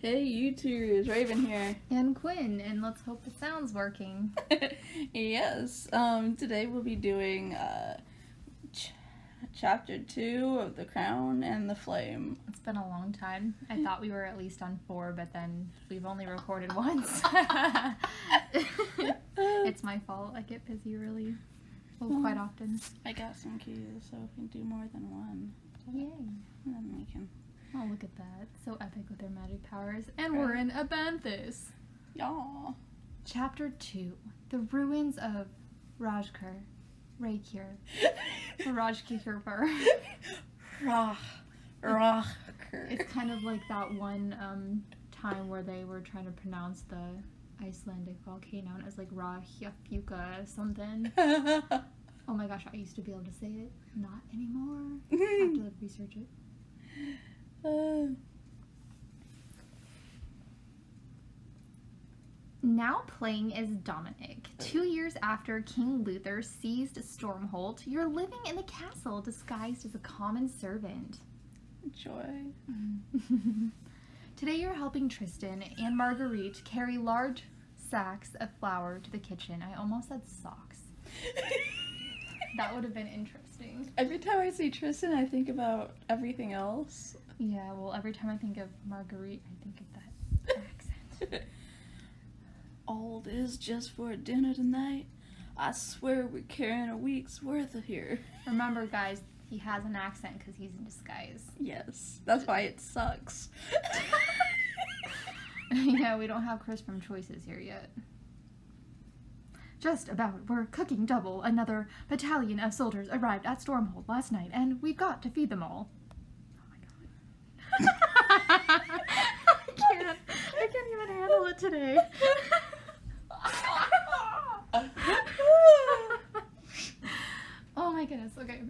Hey YouTubers, Raven here. And Quinn, and let's hope the sound's working. Yes, today we'll be doing chapter 2 of The Crown and the Flame. It's been a long time. I thought we were at least on 4, but then we've only recorded once. It's my fault. I get busy quite often. I got some keys, so if we do more than one, Yay. then we can. Oh, look at that. So epic with their magic powers. And we're in Abanthus. Y'all. Chapter 2. The Ruins of Rajkur. Raykir. Rajkirpur. It's kind of like that one time where they were trying to pronounce the Icelandic volcano and it was like Rahjafjuka something. Oh my gosh, I used to be able to say it. Not anymore. I have to research it. Now playing as Dominic. 2 years after King Luther seized Stormholt, you're living in the castle disguised as a common servant. Joy. Today you're helping Trystan and Marguerite carry large sacks of flour to the kitchen. I almost said socks. That would have been interesting. Every time I see Trystan, I think about everything else. Yeah, well, every time I think of Marguerite, I think of that accent. All this just for dinner tonight? I swear we're carrying a week's worth of here. Remember, guys, he has an accent because he's in disguise. Yes, that's why it sucks. Yeah, we don't have Chris from Choices here yet. Just about. We're cooking double. Another battalion of soldiers arrived at Stormhold last night, and we've got to feed them all. Oh my god. I can't even handle it today. Oh my goodness, okay.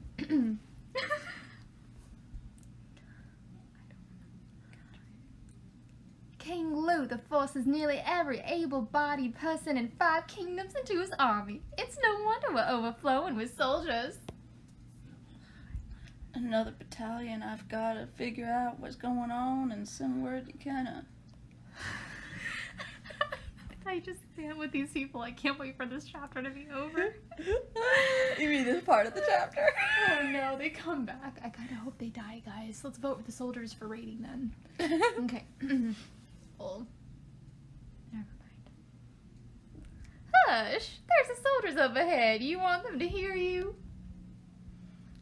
King Luther forces nearly every able-bodied person in 5 kingdoms into his army. It's no wonder we're overflowing with soldiers. Another battalion. I've got to figure out what's going on and send word to Kenna. I just can't with these people. I can't wait for this chapter to be over. You mean this part of the chapter? Oh no, they come back. I kind of hope they die, guys. Let's vote with the soldiers for rating then. Okay. Well, never mind. Hush! There's the soldiers overhead. You want them to hear you?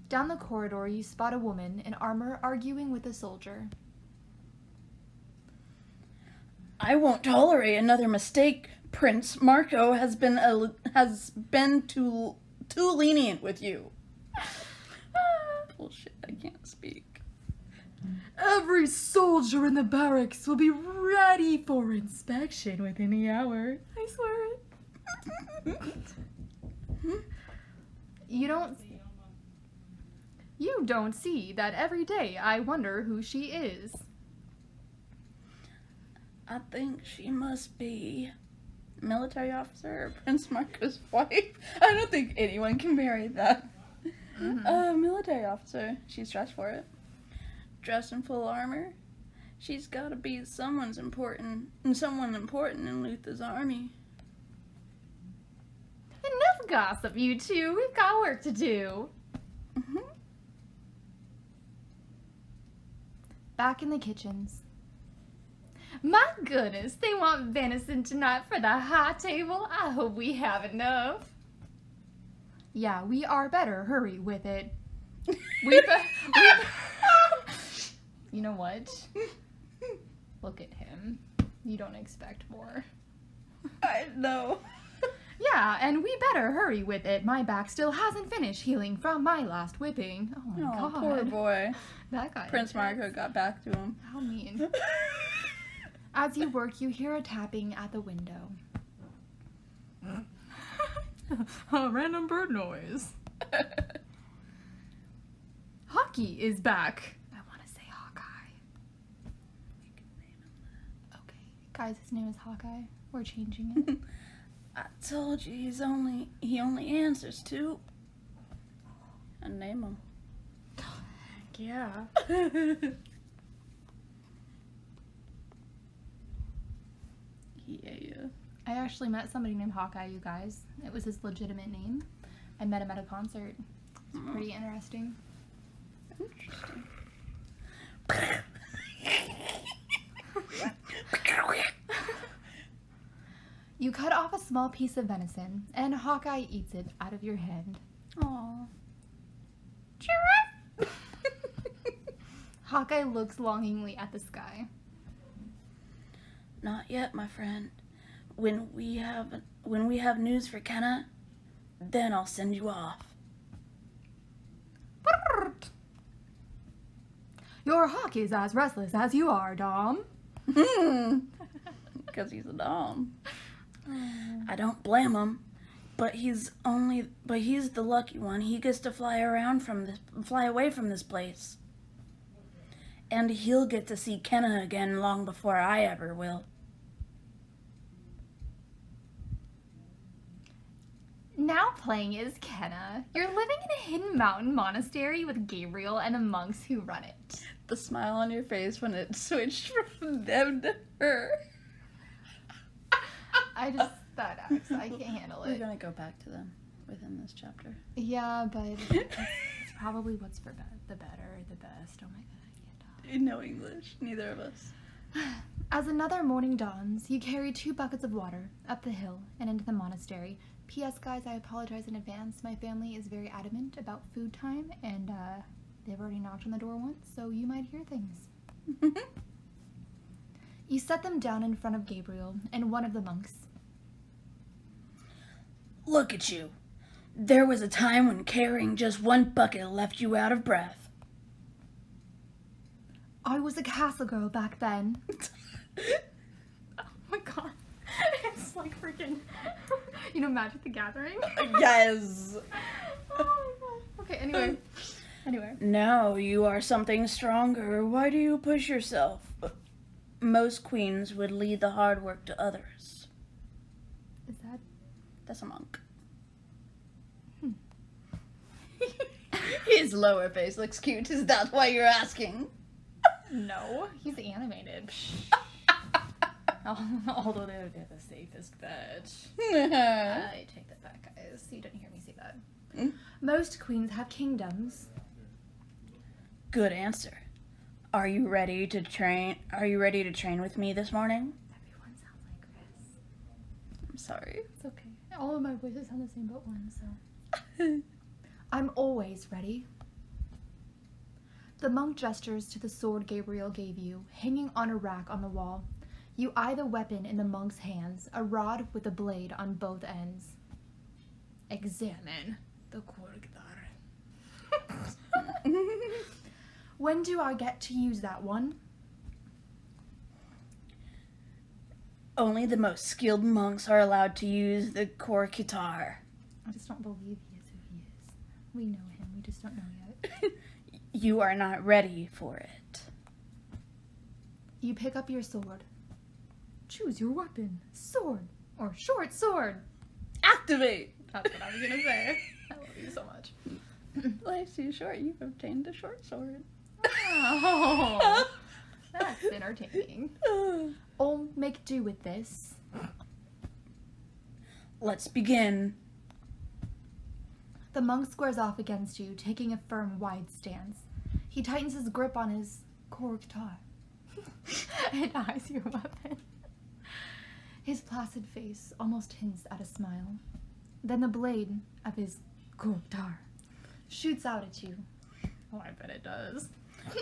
Down the corridor, you spot a woman in armor arguing with a soldier. I won't tolerate another mistake. Prince Marco has been too lenient with you. Bullshit, I can't speak. Every soldier in the barracks will be ready for inspection within the hour. I swear it. You don't see that every day. I wonder who she is. I think she must be a military officer or Prince Marco's wife. I don't think anyone can marry that. Military officer. She's dressed for it. Dressed in full armor. She's got to be someone important in Luther's army. Enough gossip, you two. We've got work to do. Back in the kitchens. My goodness, they want venison tonight for the high table. I hope we have enough. Yeah, we are better. Hurry with it. You know what? Look at him. You don't expect more. I know. Yeah, and we better hurry with it. My back still hasn't finished healing from my last whipping. Oh my god. Poor boy. That guy. Prince Marco got back to him. How mean. As you work, you hear a tapping at the window. A random bird noise. Hockey is back. I want to say Hawkeye. We can name him that. Okay, guys, his name is Hawkeye. We're changing it. I told you he only answers to. And name him. Yeah. Yeah. I actually met somebody named Hawkeye, you guys. It was his legitimate name. I met him at a concert. It's pretty interesting. Interesting. You cut off a small piece of venison, and Hawkeye eats it out of your hand. Aww. Hawkeye looks longingly at the sky. Not yet, my friend. When we have news for Kenna, then I'll send you off. Your hawk is as restless as you are, Dom. Because he's a dom. I don't blame him, but he's the lucky one. He gets to fly away from this place. And he'll get to see Kenna again long before I ever will. Now playing is Kenna. You're living in a hidden mountain monastery with Gabriel and the monks who run it. The smile on your face when it switched from them to her. That acts. I can't handle We're it. gonna go back to them within this chapter. Yeah, but it's probably what's for the better, the best. Oh my god, I can't talk. No English, neither of us. As another morning dawns, you carry 2 buckets of water up the hill and into the monastery. P.S. guys, I apologize in advance. My family is very adamant about food time, and they've already knocked on the door once, so you might hear things. You set them down in front of Gabriel and one of the monks. Look at you. There was a time when carrying just 1 bucket left you out of breath. I was a castle girl back then. Oh my god. It's like freaking, Magic the Gathering? Yes. Oh my god. Okay, anyway. Now you are something stronger. Why do you push yourself? Most queens would leave the hard work to others. Is that... That's a monk. His lower face looks cute. Is that why you're asking? No, he's animated. Although they're the safest bet. I take that back, guys. You didn't hear me say that. Most queens have kingdoms. Good answer. Are you ready to train with me this morning? Everyone sounds like Chris. I'm sorry. It's okay. All of my voices sound the same but one, so. I'm always ready. The monk gestures to the sword Gabriel gave you, hanging on a rack on the wall. You eye the weapon in the monk's hands, a rod with a blade on both ends. Examine the Korgdar. When do I get to use that one? Only the most skilled monks are allowed to use the Korkitar. I just don't believe he is who he is. We know him, we just don't know yet. You are not ready for it. You pick up your sword. Choose your weapon. Sword or short sword. Activate! That's what I was gonna say. I love you so much. Life's too short. You've obtained a short sword. Oh, that's entertaining. I'll make do with this. Let's begin. The monk squares off against you, taking a firm, wide stance. He tightens his grip on his Korgtar and eyes your weapon. His placid face almost hints at a smile. Then the blade of his Korgtar shoots out at you. Oh, I bet it does.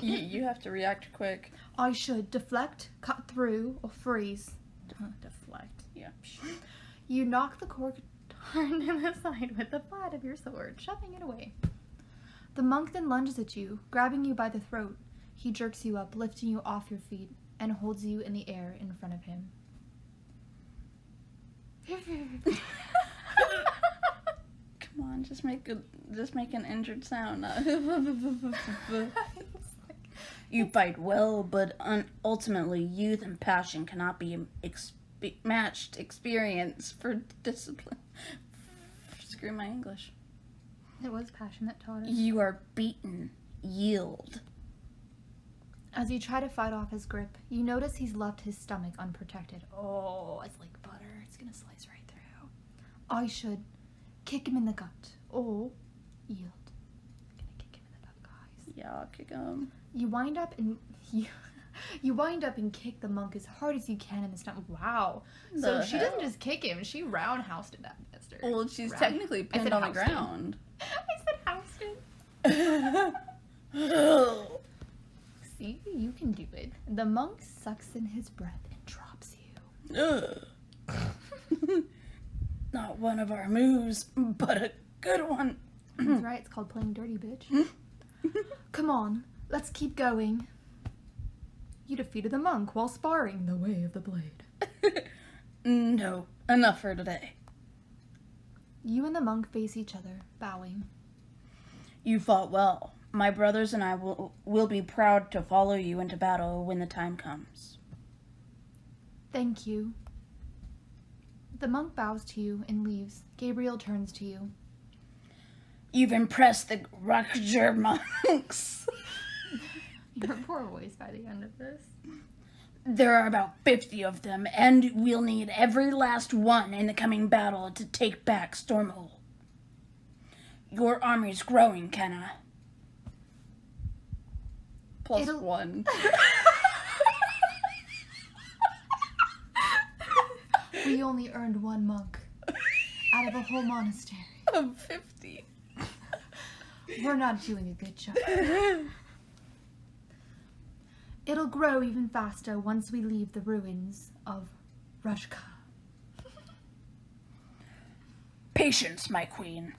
You have to react quick. I should deflect, cut through, or freeze. Deflect. Yeah. You knock the Korgtar into the side with the flat of your sword, shoving it away. The monk then lunges at you, grabbing you by the throat. He jerks you up, lifting you off your feet, and holds you in the air in front of him. Come on, just make an injured sound. You fight well, but ultimately, youth and passion cannot be matched experience for discipline. Screw my English. It was passion that taught us. You are beaten. Yield. As you try to fight off his grip, you notice he's left his stomach unprotected. Oh, it's like butter. It's gonna slice right through. I should kick him in the gut or yield. I'm gonna kick him in the gut, guys. Yeah, kick him. You wind up and kick the monk as hard as you can in the stomach. Wow. So she doesn't just kick him; she roundhoused that bastard. Well, she's technically pinned on the ground. I said housed. See, you can do it. The monk sucks in his breath and drops you. Not one of our moves, but a good one. That's right, it's called playing dirty, bitch. Come on, let's keep going. You defeated the monk while sparring the way of the blade. No, enough for today. You and the monk face each other, bowing. You fought well. My brothers and I will be proud to follow you into battle when the time comes. Thank you. The monk bows to you and leaves. Gabriel turns to you. You've impressed the Rakjar monks. Your poor voice by the end of this. There are about 50 of them, and we'll need every last one in the coming battle to take back Stormhole. Your army's growing, Kenna. +1. We only earned one monk out of a whole monastery. Of 50. We're not doing a good job. It'll grow even faster once we leave the ruins of Rushka. Patience, my queen.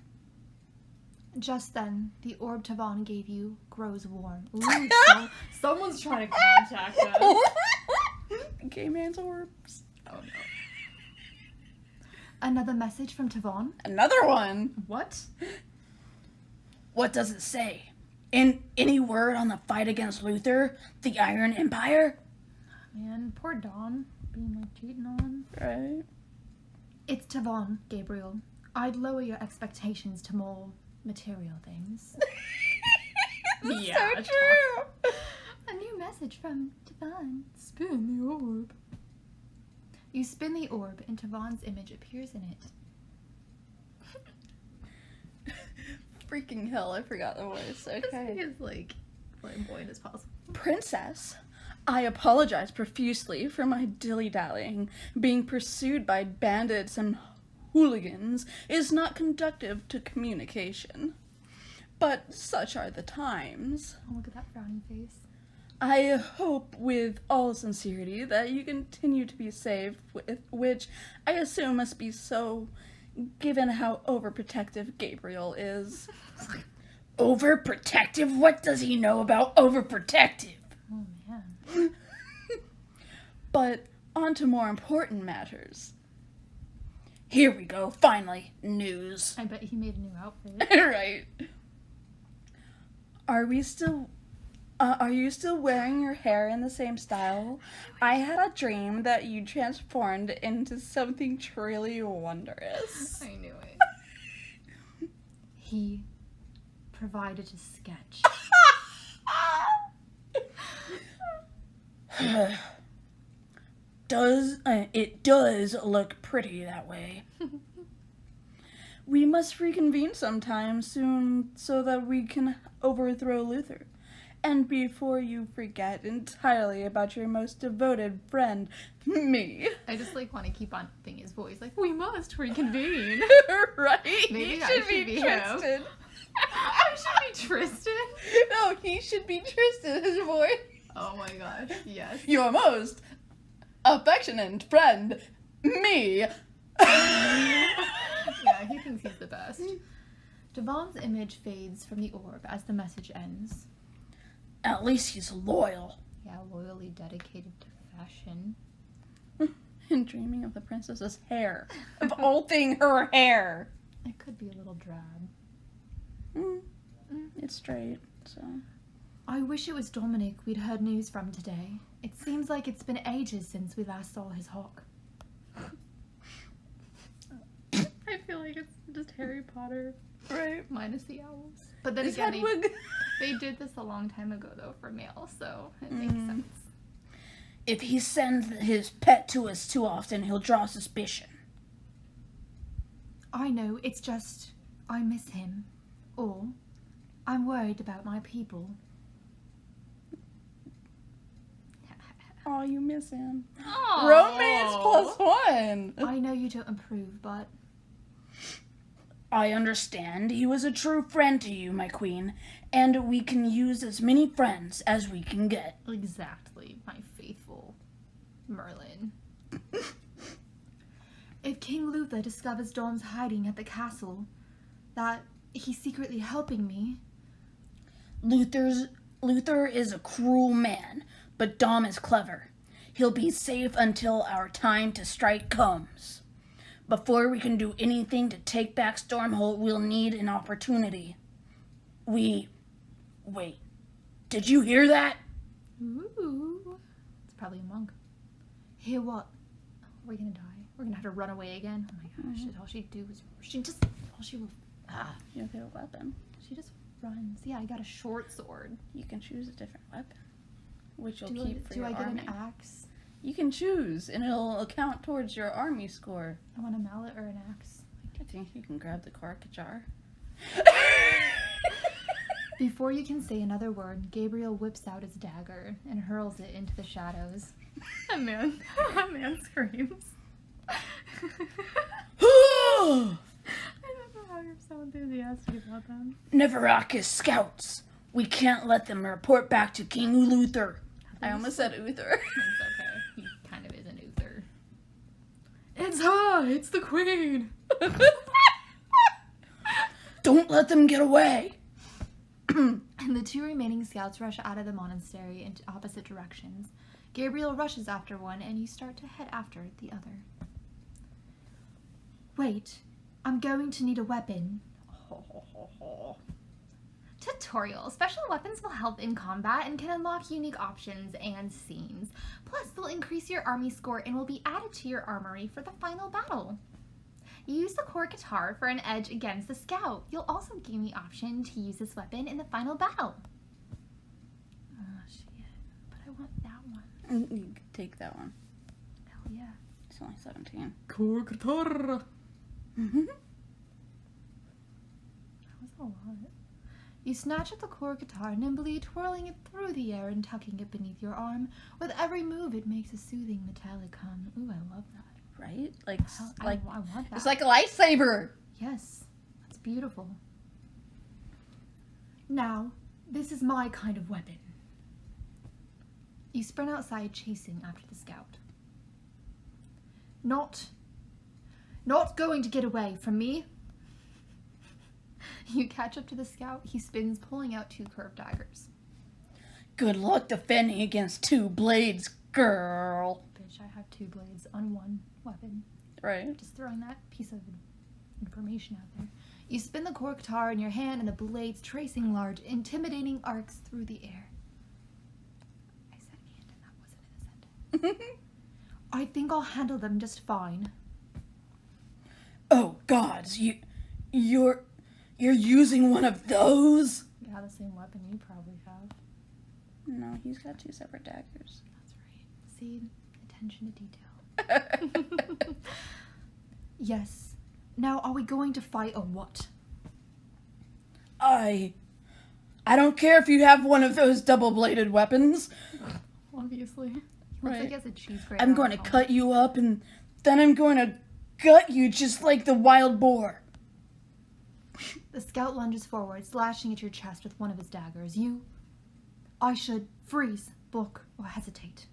Just then, the orb Tavon gave you grows warm. Ooh, someone's trying to contact us. Gay man's orbs. Oh no. Another message from Tavon? Another one. What? What does it say? Any word on the fight against Luther, the Iron Empire? Man, poor Dawn being like cheating on. Right. It's Tavon, Gabriel. I'd lower your expectations to more material things. Yeah, so true. A new message from Tavon. Spin the orb. You spin the orb and Tavon's image appears in it. Freaking hell, I forgot the voice. Okay. This is like flamboyant as possible. Princess, I apologize profusely for my dilly-dallying. Being pursued by bandits and hooligans is not conducive to communication. But such are the times. Oh, look at that frowning face. I hope with all sincerity that you continue to be safe, which I assume must be so, given how overprotective Gabriel is. Overprotective? What does he know about overprotective? Oh, man. But on to more important matters. Here we go, finally, news. I bet he made a new outfit. Right. Are you still wearing your hair in the same style? I had a dream that you transformed into something truly wondrous. I knew it. He provided a sketch. It does look pretty that way. We must reconvene sometime soon so that we can overthrow Luther. And before you forget entirely about your most devoted friend, me. I just want to keep on upping his voice. We must reconvene. Right? Maybe he I should should be be Trystan. him. I should be Trystan. No, he should be Trystan, his boy. Oh my gosh, yes. Your most affectionate friend, me. Yeah, he thinks he's the best. Devon's image fades from the orb as the message ends. At least he's loyal. Yeah, loyally dedicated to fashion. And dreaming of the princess's hair. Of ulting her hair. It could be a little drab. It's straight, so. I wish it was Dominic we'd heard news from today. It seems like it's been ages since we last saw his hawk. I feel like it's just Harry Potter. Right. Minus the owls. But then His again, head would... they did this a long time ago, though, for male, so it makes sense. If he sends his pet to us too often, he'll draw suspicion. I know, it's just, I miss him. Or, I'm worried about my people. Oh, you miss him. Aww. Romance +1. I know you don't approve, but... I understand. He was a true friend to you, my queen, and we can use as many friends as we can get. Exactly, my faithful Merlin. If King Luther discovers Dom's hiding at the castle, that he's secretly helping me... Luther is a cruel man, but Dom is clever. He'll be safe until our time to strike comes. Before we can do anything to take back Stormhold, we'll need an opportunity. Wait. Did you hear that? Ooh. It's probably a monk. Hear what? We're gonna die. We're gonna have to run away again. Oh my gosh, all she do is... She just runs. Yeah, I got a short sword. You can choose a different weapon, which you'll Do keep for your I get army. an axe? You can choose, and it'll count towards your army score. I want a mallet or an axe. I think you can grab the Karkajar. Before you can say another word, Gabriel whips out his dagger and hurls it into the shadows. A man screams. I don't know how you're so enthusiastic about them. Nevarakis scouts. We can't let them report back to King Luther. I almost said Uther. It's okay. He kind of is an Uther. It's her! It's the queen! Don't let them get away. And the two remaining scouts rush out of the monastery in opposite directions. Gabriel rushes after one, and you start to head after the other. Wait, I'm going to need a weapon. Tutorial. Special weapons will help in combat and can unlock unique options and scenes. Plus, they'll increase your army score and will be added to your armory for the final battle. Use the core guitar for an edge against the scout. You'll also gain the option to use this weapon in the final battle. Oh, shit. But I want that one. You can take that one. Hell yeah. It's only 17. Core guitar. Mm-hmm. That was a lot. You snatch at the core guitar, nimbly twirling it through the air and tucking it beneath your arm. With every move, it makes a soothing metallic hum. Ooh, I love that. Right? Like, I want that. It's like a lightsaber. Yes, that's beautiful. Now, this is my kind of weapon. You sprint outside, chasing after the scout. Not going to get away from me. You catch up to the scout. He spins, pulling out two curved daggers. Good luck defending against two blades, girl. Bitch, I have two blades on one weapon. Right. Just throwing that piece of information out there. You spin the core guitar in your hand and the blades tracing large, intimidating arcs through the air. I said and that wasn't in a sentence. I think I'll handle them just fine. Oh, gods, you're using one of those? Yeah, the same weapon you probably have. No, he's got two separate daggers. That's right. See, attention to detail. Yes. Now, are we going to fight or what? I don't care if you have one of those double-bladed weapons. Obviously. Right. Looks like he has a cheese grater. I'm going to cut you up, and then I'm going to gut you just like the wild boar. The scout lunges forward, slashing at your chest with one of his daggers. I should freeze, block, or hesitate.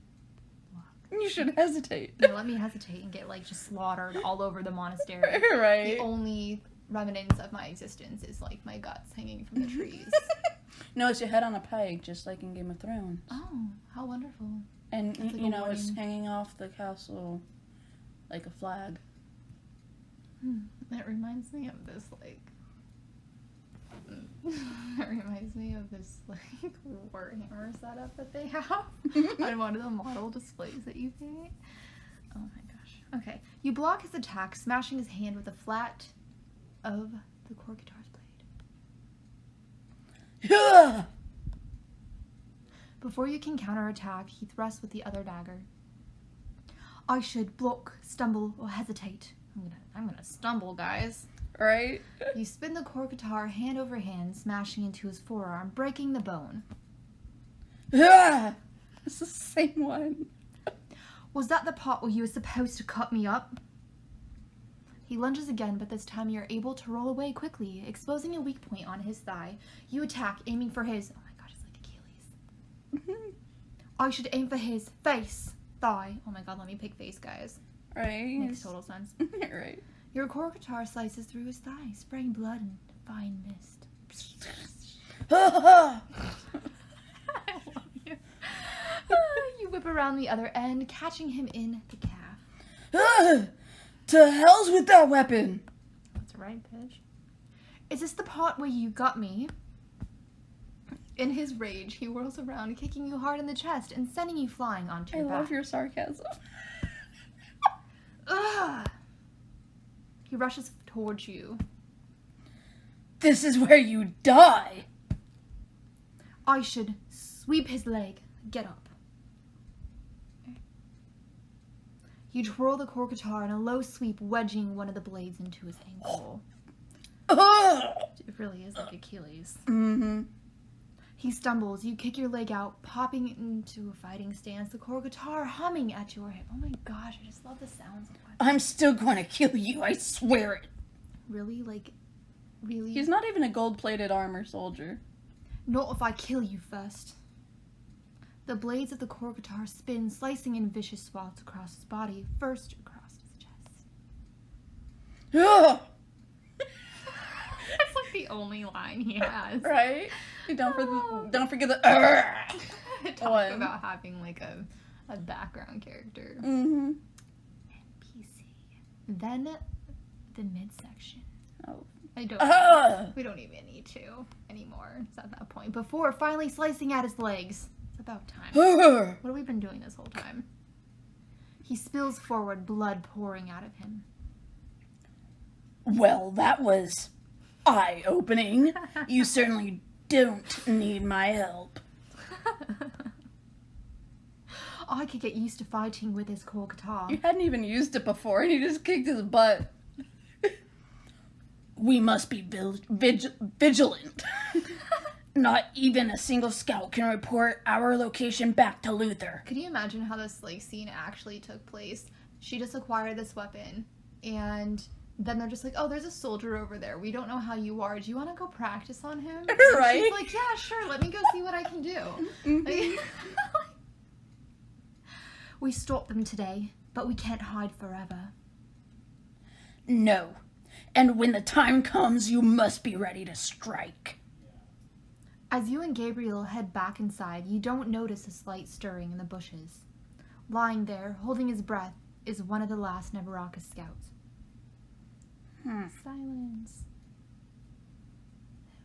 You should hesitate. Yeah, let me hesitate and get, just slaughtered all over the monastery. Right. The only remnants of my existence is, my guts hanging from the trees. No, it's your head on a pike, just like in Game of Thrones. Oh, how wonderful. And, That's like you a know, it's warning. hanging off the castle like a flag. It reminds me of this, it reminds me of this, Warhammer setup that they have on one of the model displays that you paint. Oh my gosh. Okay. You block his attack, smashing his hand with the flat of the core guitar's blade. Before you can counterattack, he thrusts with the other dagger. I should block, stumble, or hesitate. I'm gonna stumble, guys. Right? You spin the Korkatar hand over hand, smashing into his forearm, breaking the bone. It's the same one. Was that the part where you were supposed to cut me up? He lunges again, but this time you're able to roll away quickly, exposing a weak point on his thigh. You attack, aiming for his... Oh my god, it's like Achilles. I should aim for his face, thigh. Oh my god, let me pick face, guys. Right? Makes total sense. Right. Your Korkatar slices through his thigh, spraying blood and fine mist. I love you. You whip around the other end, catching him in the calf. To hell's with that weapon! That's right, bitch. Is this the part where you got me? In his rage, he whirls around, kicking you hard in the chest and sending you flying onto your back. I love your sarcasm. Ugh! He rushes towards you. This is where you die! I should sweep his leg. Get up. You twirl the Korkatar in a low sweep, wedging one of the blades into his ankle. It really is like Achilles. Mm-hmm. He stumbles. You kick your leg out, popping into a fighting stance, the Korkatar humming at your hip. Oh my gosh, I just love the sounds of it. I'm still going to kill you, I swear it. Really? Like, really? He's not even a gold-plated armor soldier. Not if I kill you first. The blades of the Korkatar spin, slicing in vicious swaths across his body, first across his chest. Ugh! That's like the only line he has. Right? Don't forget the Talk one. about having like a background character. Mm-hmm. NPC. Then the midsection. Oh. We don't even need to anymore. It's at that point. Before finally slicing at his legs. It's about time. What have we been doing this whole time? He spills forward, blood pouring out of him. Well, that was eye-opening. You certainly don't need my help. I could get used to fighting with his Korkatar. You hadn't even used it before, and he just kicked his butt. We must be vigilant. Not even a single scout can report our location back to Luther. Could you imagine how this scene actually took place? She just acquired this weapon, and then they're just like, oh, there's a soldier over there. We don't know how you are. Do you want to go practice on him? And Right? she's like, yeah, sure. Let me go see what I can do. Mm-hmm. We stopped them today, but we can't hide forever. No. And when the time comes, you must be ready to strike. As you and Gabriel head back inside, you don't notice a slight stirring in the bushes. Lying there, holding his breath, is one of the last Nevaraka scouts. Silence.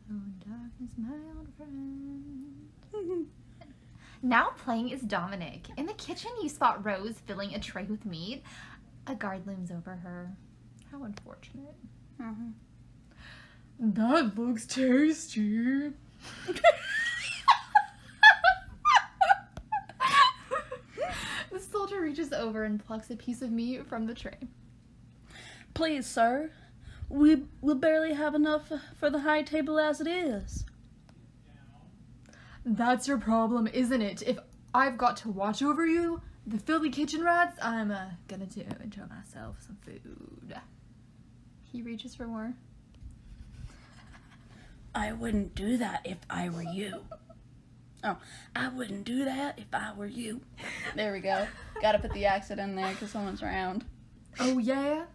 Hello, darkness, my old friend. Now playing is Dominic. In the kitchen, you spot Rose filling a tray with meat. A guard looms over her. How unfortunate. Mm-hmm. That looks tasty. The soldier reaches over and plucks a piece of meat from the tray. Please, sir. We'll barely have enough for the high table as it is. That's your problem, isn't it? If I've got to watch over you, the filthy kitchen rats, I'm gonna enjoy myself some food. He reaches for more. I wouldn't do that if I were you. Oh, I wouldn't do that if I were you. There we go. Gotta put the accent in there because someone's around. Oh, yeah?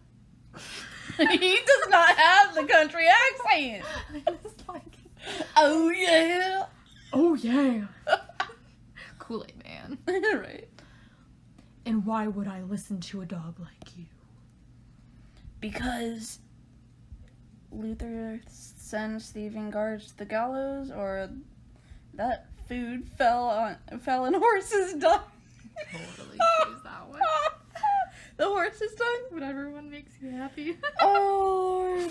He does not have the country accent. I was like, Oh, yeah. oh, yeah. Kool-Aid man. Right. And why would I listen to a dog like you? Because Luther sends thieving guards to the gallows, or that food fell in horse's dung. Totally choose that one. The horse's dung? Whatever one makes you happy. Oh, Lord.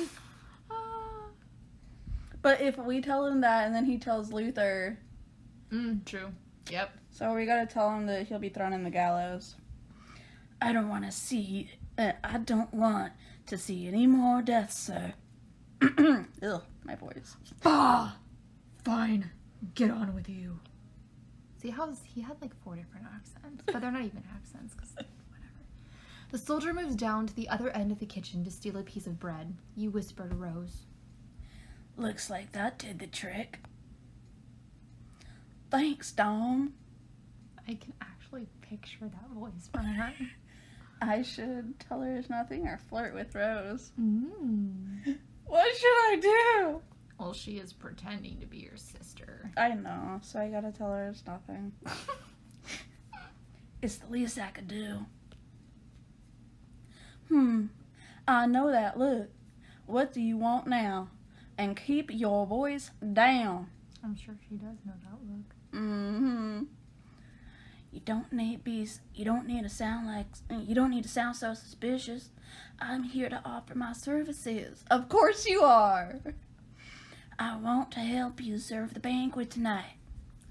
But if we tell him that and then he tells Luther... True. Yep. So we gotta tell him that he'll be thrown in the gallows. I don't want to see any more deaths, sir. Ugh, my voice. Bah! Fine. Get on with you. See how he had like 4 different accents, but they're not even accents, because whatever. The soldier moves down to the other end of the kitchen to steal a piece of bread. You whisper to Rose. Looks like that did the trick. Thanks, Dom. I can actually picture that voice from her. I should tell her it's nothing or flirt with Rose. What should I do? Well, she is pretending to be your sister. I know, so I gotta tell her it's nothing. It's the least I could do. I know that look. What do you want now? And keep your voice down. I'm sure she does know that look. You don't need to sound so suspicious. I'm here to offer my services. Of course you are. I want to help you serve the banquet tonight.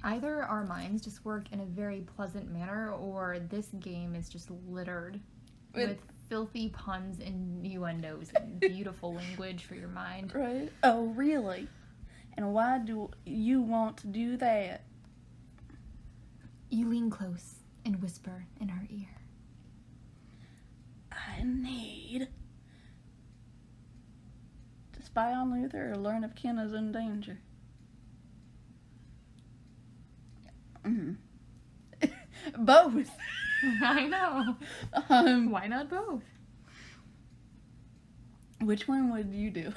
Either our minds just work in a very pleasant manner, or this game is just littered with filthy puns and innuendos and beautiful language for your mind. Right. Oh, really? And why do you want to do that? You lean close and whisper in her ear. I need to spy on Luther or learn if Ken is in danger. Both. I know. Why not both? Which one would you do?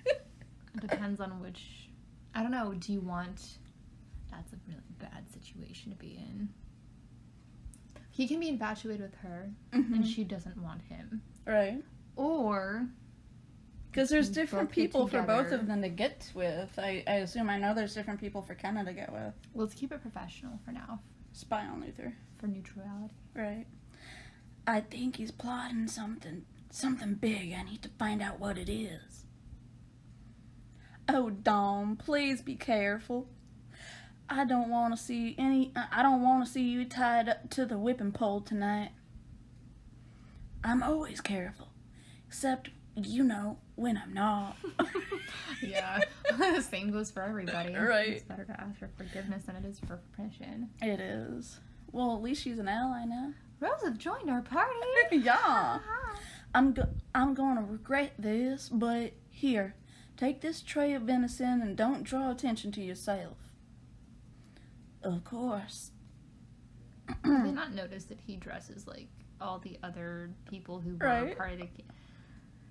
It depends on which. I don't know. Do you want... That's a really bad situation to be in. He can be infatuated with her, and she doesn't want him. Right. Or... Because there's different people for both of them to get with. I assume. I know there's different people for Kenna to get with. Let's keep it professional for now. Spy on Luther. For neutrality. Right. I think he's plotting something big. I need to find out what it is. Oh, Dom, please be careful. I don't want to see you tied up to the whipping pole tonight. I'm always careful, except, when I'm not. Yeah, the same goes for everybody. Right. It's better to ask for forgiveness than it is for permission. It is. Well, at least she's an ally now. Rose have joined our party. Yeah. I'm going to regret this, but here, take this tray of venison and don't draw attention to yourself. Of course. I did not notice that he dresses like all the other people who were part of the game.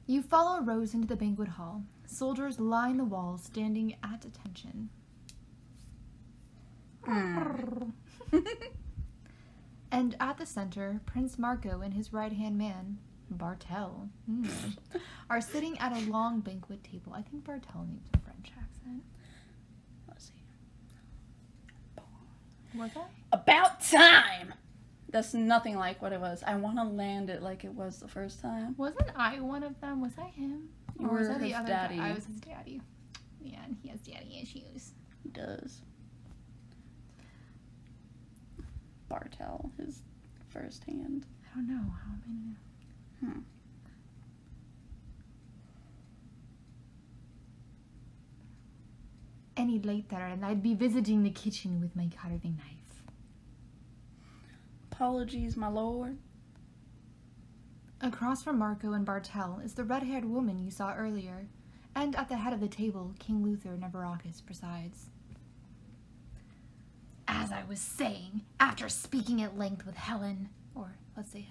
You follow Rose into the banquet hall. Soldiers line the walls, standing at attention. And at the center, Prince Marco and his right-hand man, Bartel, are sitting at a long banquet table. I think Bartel needs a French accent. Let's see. Was that? About time! That's nothing like what it was. I want to land it like it was the first time. Wasn't I one of them? Was I him? You Or was were I the his other daddy. guy? I was his daddy. Yeah, and he has daddy issues. He does. Bartel, his first hand. I don't know. How am I gonna... Any later, and I'd be visiting the kitchen with my carving knife. Apologies, my lord. Across from Marco and Bartel is the red-haired woman you saw earlier, and at the head of the table, King Luther Nevarakis presides. As I was saying, after speaking at length with Helen, or let's say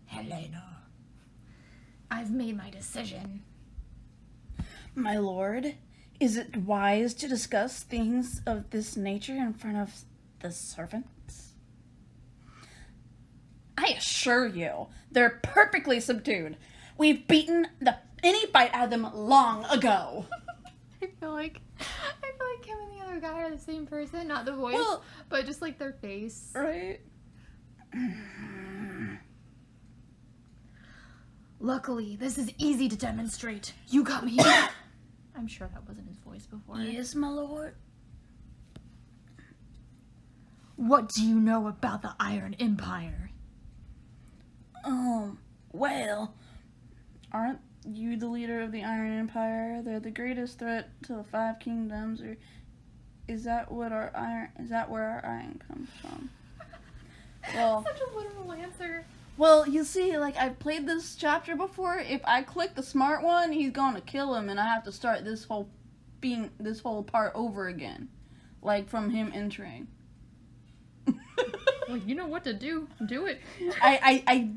Helena, I've made my decision. My lord, is it wise to discuss things of this nature in front of the servants? I assure you, they're perfectly subdued. We've beaten any fight out of them long ago. I feel like him and the other guy are the same person, not the voice, but just like their face. Right? Luckily, this is easy to demonstrate. You got me. I'm sure that wasn't his voice before. Yes, my lord. What do you know about the Iron Empire? Well, aren't you the leader of the Iron Empire? They're the greatest threat to the Five Kingdoms, or is that where our iron comes from? Well, such a literal answer. Well, you see, like, I've played this chapter before. If I click the smart one, he's gonna kill him, and I have to start this whole part over again. Like, from him entering. Well, you know what to do. Do it. I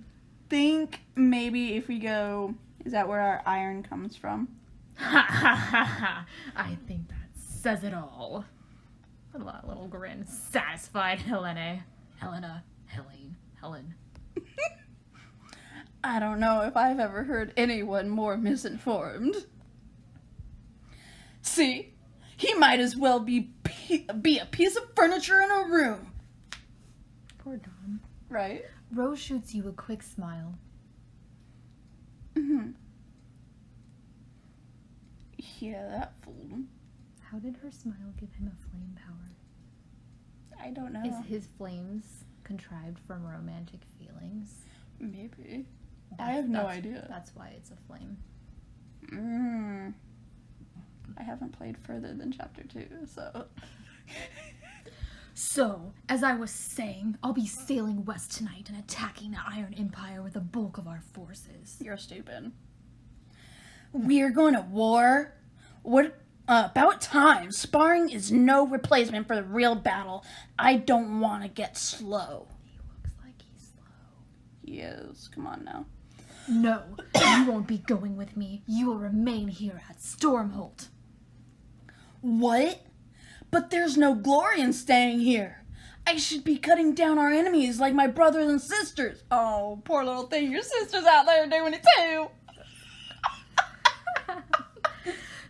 think maybe if we go, is that where our iron comes from? Ha ha ha ha. I think that says it all. A little grin. Satisfied Helen. I don't know if I've ever heard anyone more misinformed. See? He might as well be a piece of furniture in a room. Poor Dom. Right? Rose shoots you a quick smile. Mm-hmm. Yeah, that fooled him. How did her smile give him a flame power? I don't know. Is his flames contrived from romantic feelings? Maybe. I have no idea. That's why it's a flame. I haven't played further than chapter 2, so... So, as I was saying, I'll be sailing west tonight and attacking the Iron Empire with the bulk of our forces. You're stupid. We're going to war? What? About time. Sparring is no replacement for the real battle. I don't want to get slow. He looks like he's slow. He is. Come on now. No, you won't be going with me. You will remain here at Stormholt. What? But there's no glory in staying here. I should be cutting down our enemies like my brothers and sisters. Oh, poor little thing. Your sister's out there doing it too.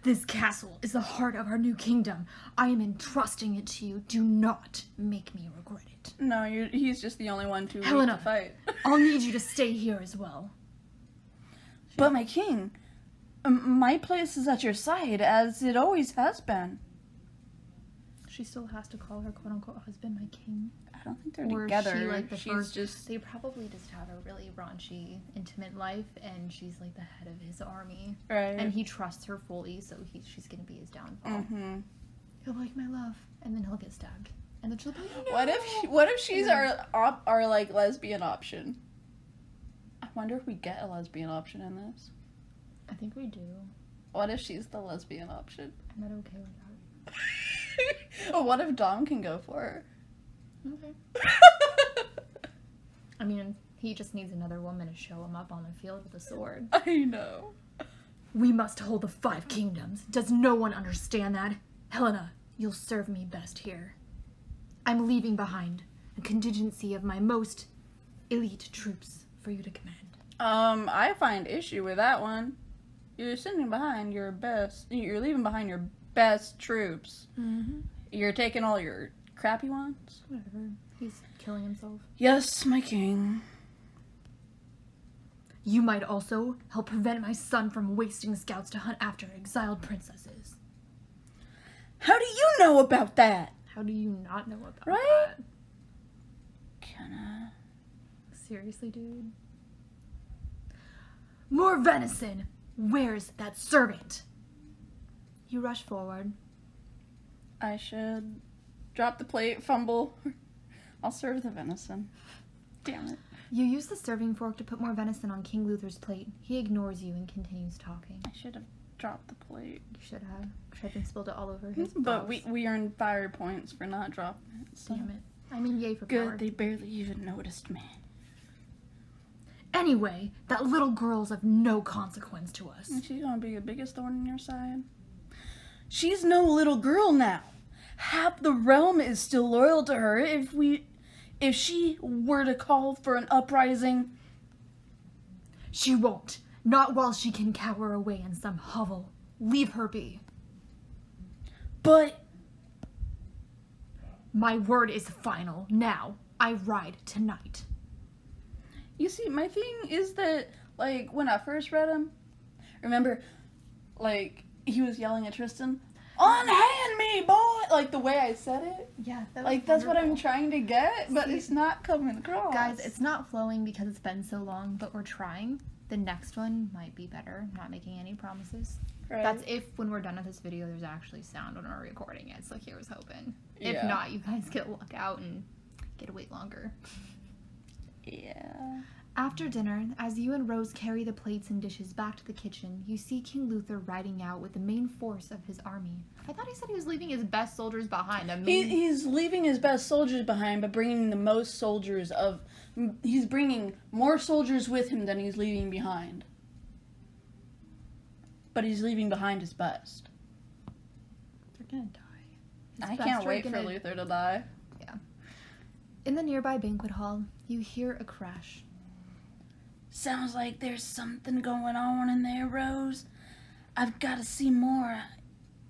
This castle is the heart of our new kingdom. I am entrusting it to you. Do not make me regret it. No, he's just the only one too weak Helena, to fight. I'll need you to stay here as well. But my king, my place is at your side, as it always has been. She still has to call her quote-unquote husband my king. I don't think they're Or together. she, like, the She's first, just... They probably just have a really raunchy, intimate life, and she's like the head of his army. Right. And he trusts her fully, so she's gonna be his downfall. Mm-hmm. He'll be like, my love, and then he'll get stabbed. And then she'll be like, no! What if she's our like lesbian option? I wonder if we get a lesbian option in this. I think we do. What if she's the lesbian option? I'm not okay with that. What if Dom can go for her? Okay. I mean, he just needs another woman to show him up on the field with a sword. I know. We must hold the 5 kingdoms. Does no one understand that? Helena, you'll serve me best here. I'm leaving behind a contingency of my most elite troops for you to command. I find issue with that one. You're leaving behind your best troops. Mm-hmm. You're taking all your crappy ones? Whatever. He's killing himself. Yes, my king. You might also help prevent my son from wasting scouts to hunt after exiled princesses. How do you know about that? How do you not know about Right? that? Can I? Seriously, dude? More venison! Where's that servant? You rush forward. I should drop the plate, fumble. I'll serve the venison. Damn it. You use the serving fork to put more venison on King Luther's plate. He ignores you and continues talking. I should have dropped the plate. You should have. Tried and spilled it all over his But dogs. we earned fire points for not dropping it. So. Damn it. I mean, yay for Good, power. they barely even noticed me. Anyway, that little girl's of no consequence to us. And she's gonna be the biggest thorn in your side. She's no little girl now. Half the realm is still loyal to her. If she were to call for an uprising... She won't. Not while she can cower away in some hovel. Leave her be. But... My word is final. Now, I ride tonight. You see, my thing is that, like, when I first read them, remember, like, he was yelling at Trystan, unhand me, boy! Like, the way I said it. Yeah, that was Like, that's what I'm wonderful. trying to get, but See, it's not coming across. Guys, it's not flowing because it's been so long, but we're trying. The next one might be better. I'm not making any promises. Right. That's if when we're done with this video, there's actually sound when we're recording it. So here's hoping. If Yeah. not, you guys get luck out and get to wait longer. Yeah. After dinner, as you and Rose carry the plates and dishes back to the kitchen, you see King Luther riding out with the main force of his army. I thought he said he was leaving his best soldiers behind. He's leaving his best soldiers behind, but bringing the most soldiers of... He's bringing more soldiers with him than he's leaving behind. But he's leaving behind his best. They're gonna die. I can't wait for Luther to die. Yeah. In the nearby banquet hall, you hear a crash. Sounds like there's something going on in there, Rose. I've got to see more.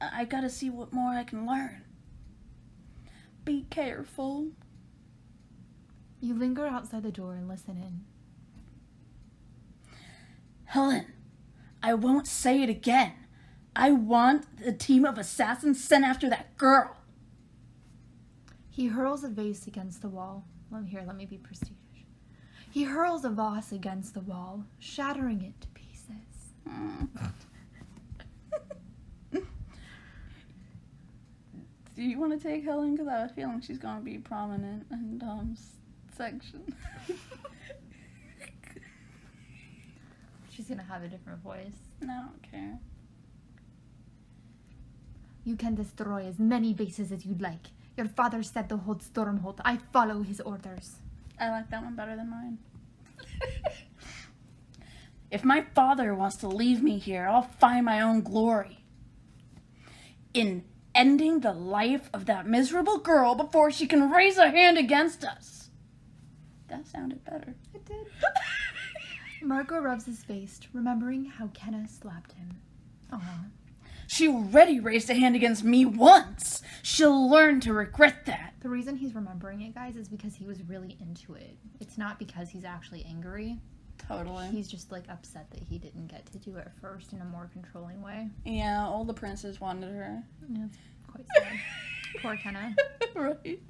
I got to see what more I can learn. Be careful. You linger outside the door and listen in. Helen, I won't say it again. I want a team of assassins sent after that girl. He hurls a vase against the wall. Let me be prestigious. He hurls a vase against the wall, shattering it to pieces. Do you want to take Helen? Because I have a feeling she's going to be prominent in Dom's section. She's gonna have a different voice. No, I don't care. You can destroy as many bases as you'd like. Your father said to hold Stormholt. I follow his orders. I like that one better than mine. If my father wants to leave me here, I'll find my own glory in ending the life of that miserable girl before she can raise a hand against us. That sounded better. It did. Marco rubs his face, remembering how Kenna slapped him. Aww. She already raised a hand against me once. She'll learn to regret that. The reason he's remembering it, guys, is because he was really into it. It's not because he's actually angry. Totally. He's just, like, upset that he didn't get to do it first in a more controlling way. Yeah, all the princes wanted her. Yeah, it's quite sad. Poor Kenna. Right.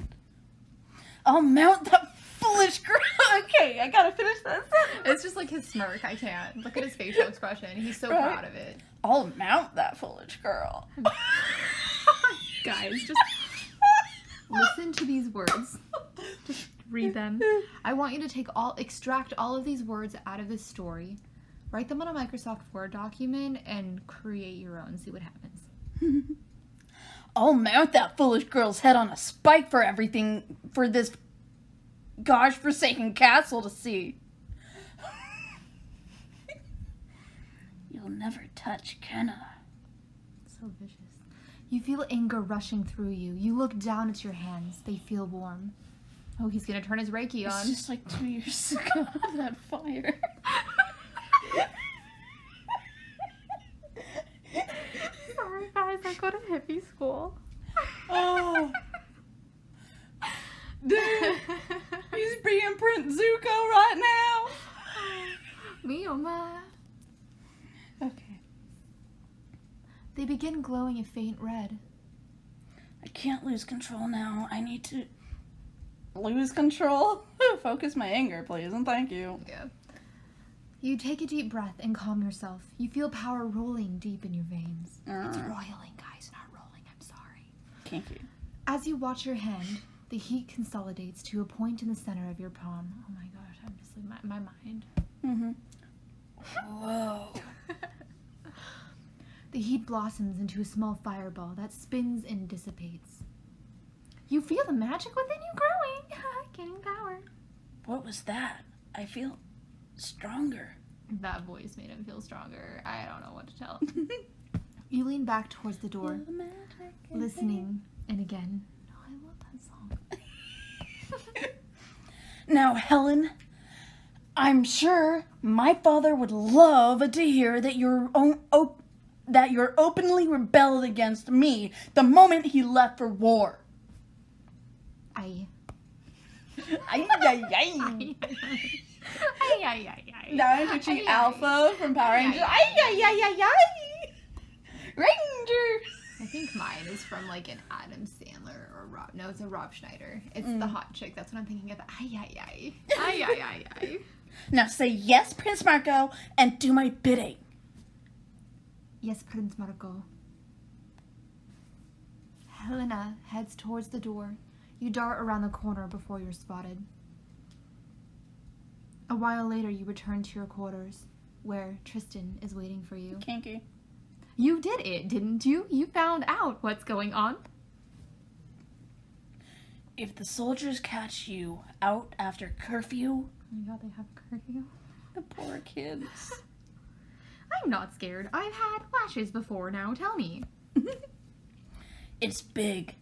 I'll mount that foolish girl. Okay, I gotta finish this. It's just like his smirk. I can't. Look at his facial expression. He's so Right. proud of it. I'll mount that foolish girl. Guys, just listen to these words. Just read them. I want you to extract all of these words out of this story, write them on a Microsoft Word document, and create your own. See what happens. I'll mount that foolish girl's head on a spike for this gosh-forsaken castle to see. You'll never touch Kenna. So vicious. You feel anger rushing through you. You look down at your hands. They feel warm. Oh, he's gonna turn his Reiki on. It's just like 2 years ago, that fire. Sorry, guys. I go to hippie school. Oh. Dude, he's being Prince Zuko right now. Me, oh my. Okay. They begin glowing a faint red. I can't lose control now. I need to lose control. Focus my anger, please, and thank you. Yeah. You take a deep breath and calm yourself. You feel power rolling deep in your veins. It's roiling, guys, not rolling. I'm sorry. Kinky. As you watch your hand, the heat consolidates to a point in the center of your palm. Oh my gosh, I'm just like my mind. Mm-hmm. Whoa. The heat blossoms into a small fireball that spins and dissipates. You feel the magic within you growing, gaining power. What was that? I feel stronger. That voice made him feel stronger. I don't know what to tell him. You lean back towards the door, listening, and again. Oh, I love that song. Now, Helen, I'm sure my father would love to hear that you're openly rebelled against me the moment he left for war. Aye. Ay, ay, ay. Ay, ay, ay, ay. Now I'm pitching Ay, ay. Alpha from Power Ay, Rangers. ay, Ay, ay, ay, ay, ay. Rangers! I think mine is from like an Adam Sandler or Rob. No, it's a Rob Schneider. It's the hot chick. That's what I'm thinking of. Ay, ay, ay. Ay, ay, ay, ay. Now say yes, Prince Marco, and do my bidding. Yes, Prince Marco. Helena heads towards the door. You dart around the corner before you're spotted. A while later, you return to your quarters, where Trystan is waiting for you. Kinky. You did it, didn't you? You found out what's going on. If the soldiers catch you out after curfew... Oh my god, they have curfew. The poor kids. I'm not scared. I've had lashes before now. Tell me. It's big.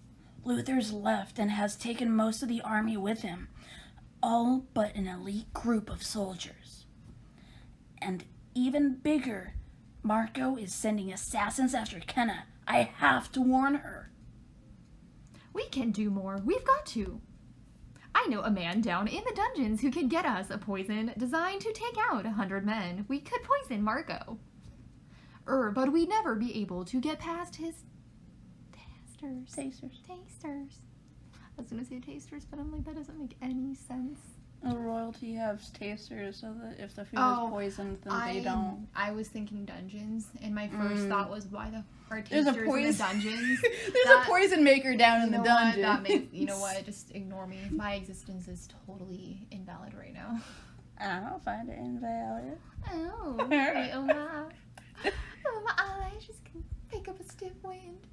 Luther's left and has taken most of the army with him. All but an elite group of soldiers. And even bigger, Marco is sending assassins after Kenna. I have to warn her. We can do more. We've got to. I know a man down in the dungeons who can get us a poison designed to take out 100 men. We could poison Marco. But we'd never be able to get past his tasters. I was gonna say tasters, but I'm like, that doesn't make any sense. The royalty has tasters, so that if the food is poisoned, then they don't. I was thinking dungeons, and my first thought was, why the are There's a tasters in the dungeons? There's a poison maker down in the dungeon. That makes, you know what? Just ignore me. My existence is totally invalid right now. I don't find it invalid. Oh, okay, oh my. Oh, my eyelashes can pick up a stiff wind.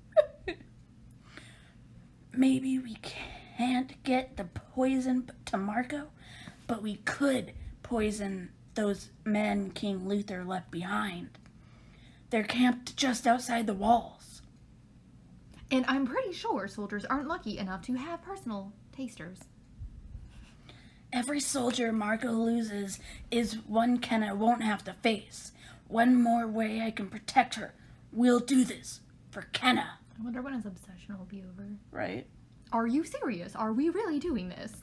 Maybe we can't get the poison to Marco, but we could poison those men King Luther left behind. They're camped just outside the walls. And I'm pretty sure soldiers aren't lucky enough to have personal tasters. Every soldier Marco loses is one Kenna won't have to face. One more way I can protect her. We'll do this for Kenna. I wonder when his obsession will be over. Right? Are you serious? Are we really doing this?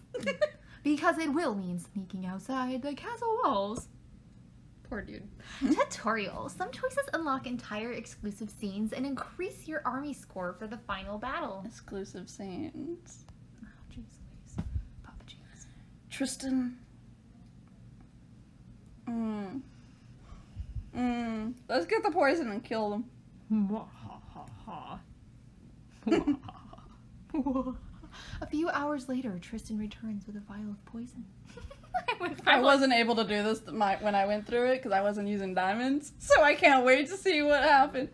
Because it will mean sneaking outside the castle walls. Poor dude. Tutorial. Some choices unlock entire exclusive scenes and increase your army score for the final battle. Exclusive scenes. Oh, jeez Louise. Papa jeez. Trystan. Let's get the poison and kill them. A few hours later, Trystan returns with a vial of poison. I wasn't able to do this when I went through it because I wasn't using diamonds, so I can't wait to see what happens.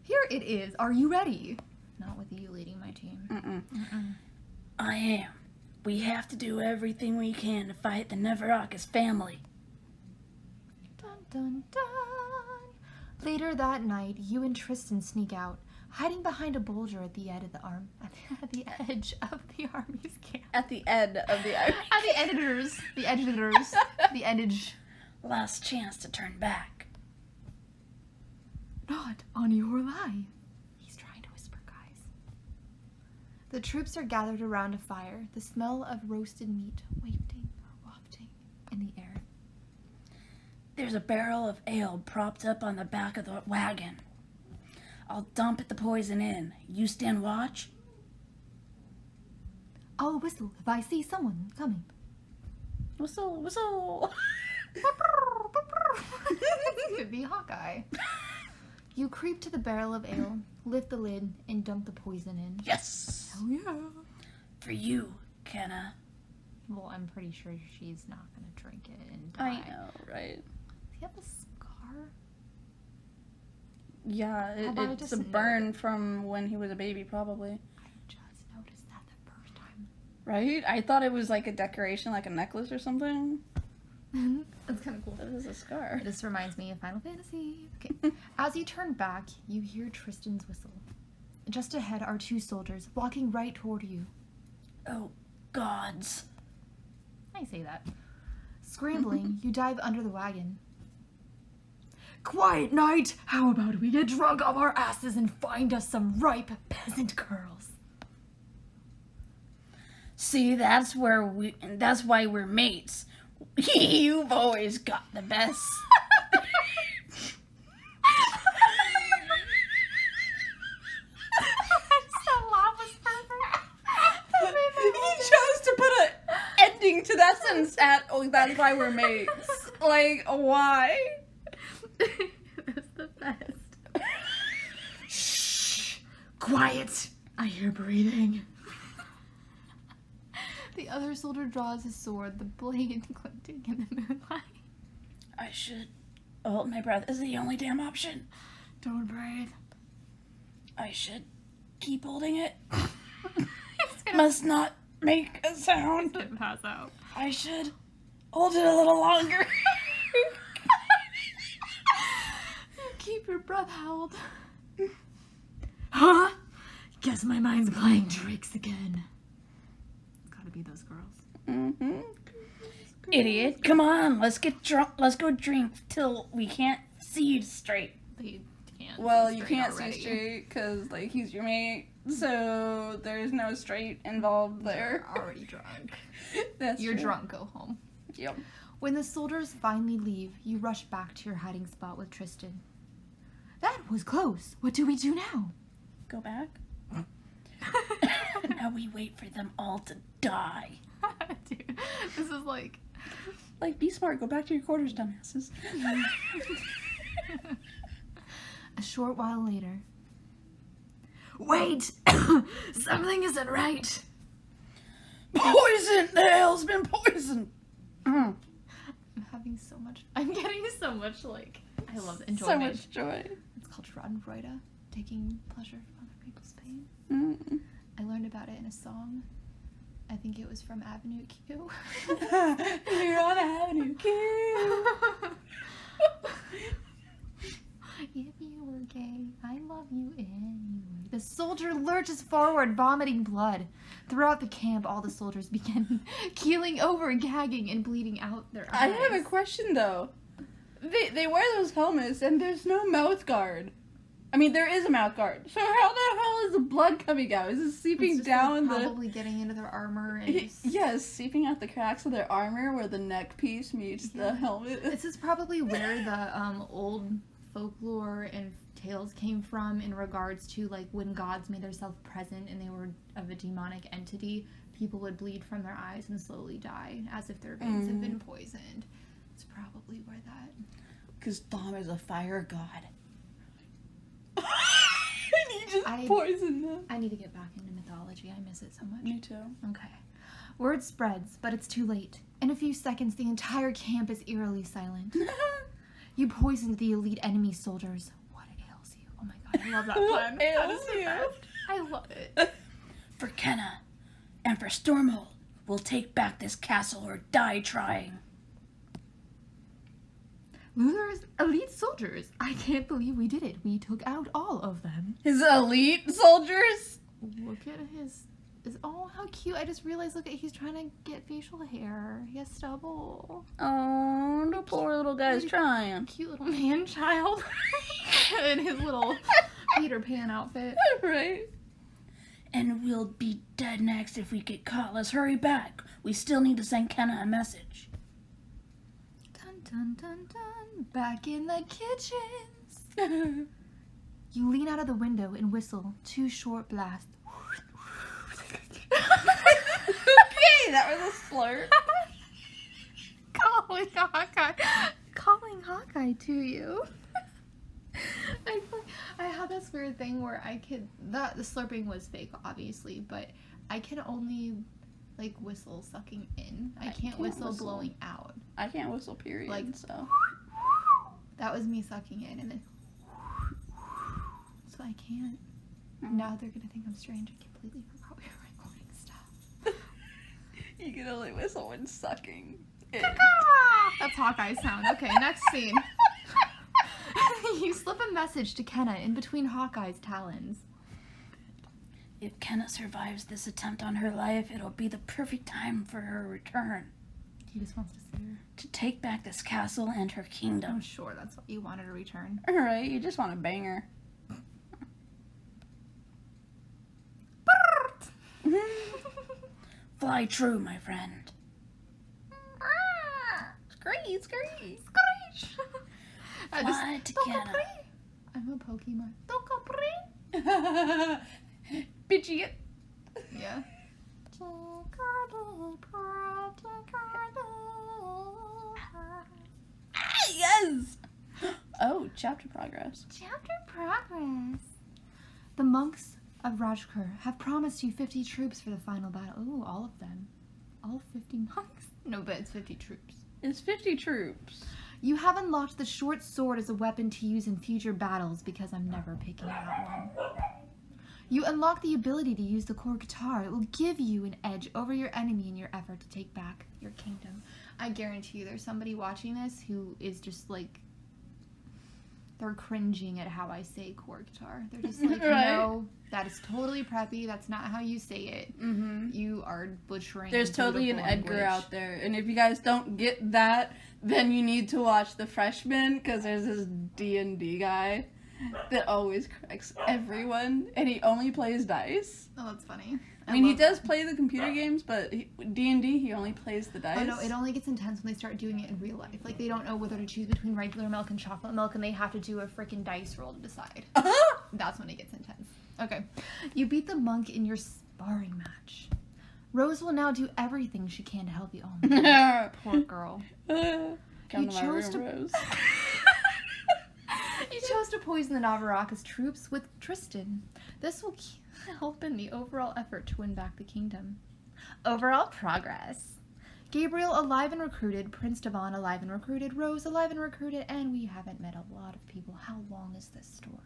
Here it is. Are you ready? Not with you leading my team. I am. We have to do everything we can to fight the Nevarakis family. Dun dun dun. Later that night, you and Trystan sneak out, hiding behind a boulder at the edge of the edge of the army's camp. At the end of the army. At the editors. The edge. Last chance to turn back. Not on your life. He's trying to whisper, guys. The troops are gathered around a fire, the smell of roasted meat wafting in the air. There's a barrel of ale propped up on the back of the wagon. I'll dump the poison in. You stand watch? I'll whistle if I see someone coming. Whistle, whistle. This could be Hawkeye. You creep to the barrel of ale, lift the lid, and dump the poison in. Yes! Hell yeah! For you, Kenna. Well, I'm pretty sure she's not gonna drink it and die. I know, right? Does he have a scar? Yeah, it's a burn from when he was a baby, probably. I just noticed that the first time. Right? I thought it was like a decoration, like a necklace or something. That's kind of cool. That is a scar. This reminds me of Final Fantasy. Okay. As you turn back, you hear Tristan's whistle. Just ahead are two soldiers walking right toward you. Oh, gods. I say that. Scrambling, you dive under the wagon. Quiet night! How about we get drunk off our asses and find us some ripe peasant girls? See, that's why we're mates. You've always got the best. ending to that sentence at, oh, that's why we're mates. Like, why? That's the best. Shh! Quiet! I hear breathing. The other soldier draws his sword, the blade glinting in the moonlight. I should hold my breath. Is the only damn option. Don't breathe. I should keep holding it. Must not make a sound. He's gonna pass out. I should hold it a little longer. Keep your breath held. Huh? Guess my mind's playing tricks again. It's gotta be those girls. Mm-hmm. Idiot. Come on, let's get drunk. Let's go drink till we can't see straight. They can't. Well, see you straight can't already. see straight because, like, he's your mate. So there's no straight involved there. You're already drunk. That's You're true. drunk, go home. Yep. When the soldiers finally leave, you rush back to your hiding spot with Trystan. That was close. What do we do now? Go back. Now we wait for them all to die. Dude, this is like... Like, be smart. Go back to your quarters, dumbasses. A short while later. Wait! Something isn't right. Poison! The hell's been poisoned. I'm getting so much, like, I love the enjoyment. So much joy. It's called Schadenfreude, taking pleasure from other people's pain. Mm. I learned about it in a song. I think it was from Avenue Q. You're on Avenue Q. If you were gay, I love you anyway. The soldier lurches forward, vomiting blood. Throughout the camp, all the soldiers began keeling over, gagging, and bleeding out their eyes. I have a question, though. They wear those helmets, and there's no mouth guard. I mean, there is a mouth guard. So how the hell is the blood coming out? Is it seeping It's just, down like, the... probably getting into their armor and just... Yes, seeping out the cracks of their armor where the neck piece meets the helmet. This is probably where the old folklore and tales came from in regards to, like, when gods made themselves present and they were of a demonic entity, people would bleed from their eyes and slowly die as if their veins had been poisoned. It's probably where that... Because Thom is a fire god. And he just poisoned them. I need to get back into mythology. I miss it so much. Me too. Okay. Word spreads, but it's too late. In a few seconds, the entire camp is eerily silent. You poisoned the elite enemy soldiers. What ails you? Oh my god, I love that pun. What ails That is the you? best. I love it. For Kenna and for Stormhold, we'll take back this castle or die trying. Luther's elite soldiers. I can't believe we did it. We took out all of them. His elite soldiers? Look at his... Oh, how cute. I just realized, look at, he's trying to get facial hair. He has stubble. Oh, the poor little guy's trying. Cute little man-child. In his little Peter Pan outfit. Right? And we'll be dead next if we get caught. Let's hurry back. We still need to send Kenna a message. Dun dun dun dun. Back in the kitchens. You lean out of the window and whistle 2 short blasts. Okay, that was a slur. Calling Hawkeye to you. I had this weird thing where I could... The slurping was fake, obviously, but I can only, like, whistle sucking in. I can't whistle blowing out. I can't whistle, period, Like, so... That was me sucking in, and then... So I can't. Now they're gonna think I'm strange. I completely forgot we were recording stuff. You can only whistle when sucking. That's Hawkeye's sound. Okay, next scene. You slip a message to Kenna in between Hawkeye's talons. If Kenna survives this attempt on her life, it'll be the perfect time for her return. He just wants to see her. To take back this castle and her kingdom. I'm sure that's what you wanted to return. Alright, you just want to bang her. Fly true, my friend. Screech, screech. Screech! Fly to Kenna. I'm a Pokemon. Tokapri! Bitchy. Yeah. Yes! Oh, chapter progress. Chapter progress. The monks of Rajkur have promised you 50 troops for the final battle. Ooh, all of them. All 50 monks? No, but it's 50 troops. It's 50 troops. You have unlocked the short sword as a weapon to use in future battles because I'm never picking that one. You unlock the ability to use the core guitar. It will give you an edge over your enemy in your effort to take back your kingdom. I guarantee you there's somebody watching this who is just like, they're cringing at how I say core guitar. They're just like, right? No, that is totally preppy. That's not how you say it. Mm-hmm. You are butchering. There's totally an beautiful Edgar language. out there. And if you guys don't get that, then you need to watch The Freshman, because there's this D&D guy that always corrects everyone, and he only plays dice. Oh, that's funny. I mean, he love does that. play the computer games, but D&D, he only plays the dice. Oh no, it only gets intense when they start doing it in real life. Like, they don't know whether to choose between regular milk and chocolate milk, and they have to do a freaking dice roll to decide. That's when it gets intense. Okay. You beat the monk in your sparring match. Rose will now do everything she can to help you. Oh my God. Poor girl. Come You to my chose room, to- Rose. You chose to poison the Navarrakas troops with Trystan. This will help in the overall effort to win back the kingdom. Overall progress. Gabriel alive and recruited, Prince Devon alive and recruited, Rose alive and recruited, and we haven't met a lot of people. How long is this story?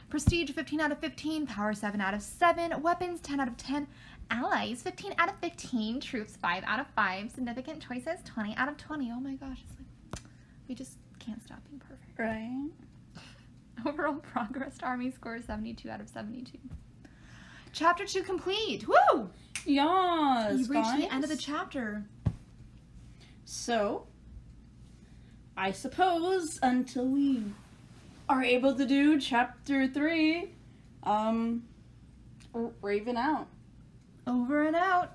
Prestige 15 out of 15, power 7 out of 7, weapons 10 out of 10, allies 15 out of 15, troops 5 out of 5, significant choices 20 out of 20. Oh my gosh, it's like, we just can't stop being perfect. Right? Overall progress army score 72 out of 72. Chapter 2 complete. Woo! Yes, You reached the end of the guys. chapter. So, I suppose until we are able to do chapter 3, Raven out. Over and out.